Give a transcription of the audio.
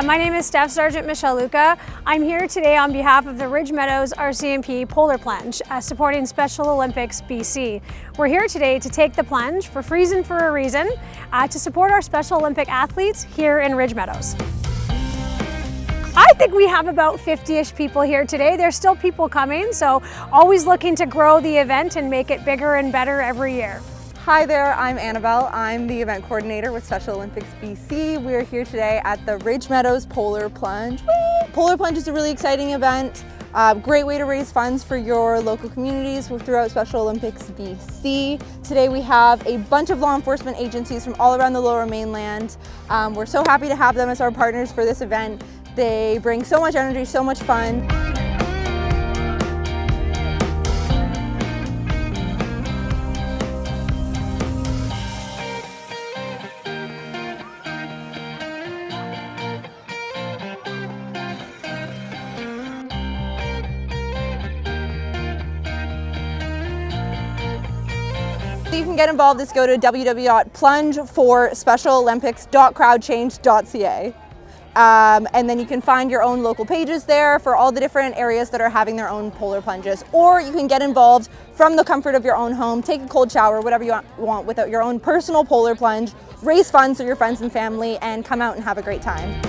My name is Staff Sergeant Michelle Luca. I'm here today on behalf of the Ridge Meadows RCMP Polar Plunge, supporting Special Olympics BC. We're here today to take the plunge for Freezing for a Reason to support our Special Olympic athletes here in Ridge Meadows. I think we have about 50-ish people here today. There's still people coming, so always looking to grow the event and make it bigger and better every year. Hi there, I'm Annabelle. I'm the event coordinator with Special Olympics BC. We're here today at the Ridge Meadows Polar Plunge. Woo! Polar Plunge is a really exciting event. Great way to raise funds for your local communities throughout Special Olympics BC. Today we have a bunch of law enforcement agencies from all around the Lower Mainland. We're so happy to have them as our partners for this event. They bring so much energy, so much fun. You can get involved, just go to www.plungeforspecialolympics.crowdchange.ca. And then you can find your own local pages there for all the different areas that are having their own polar plunges. Or you can get involved from the comfort of your own home, take a cold shower, whatever you want, without your own personal polar plunge, raise funds for your friends and family, and come out and have a great time.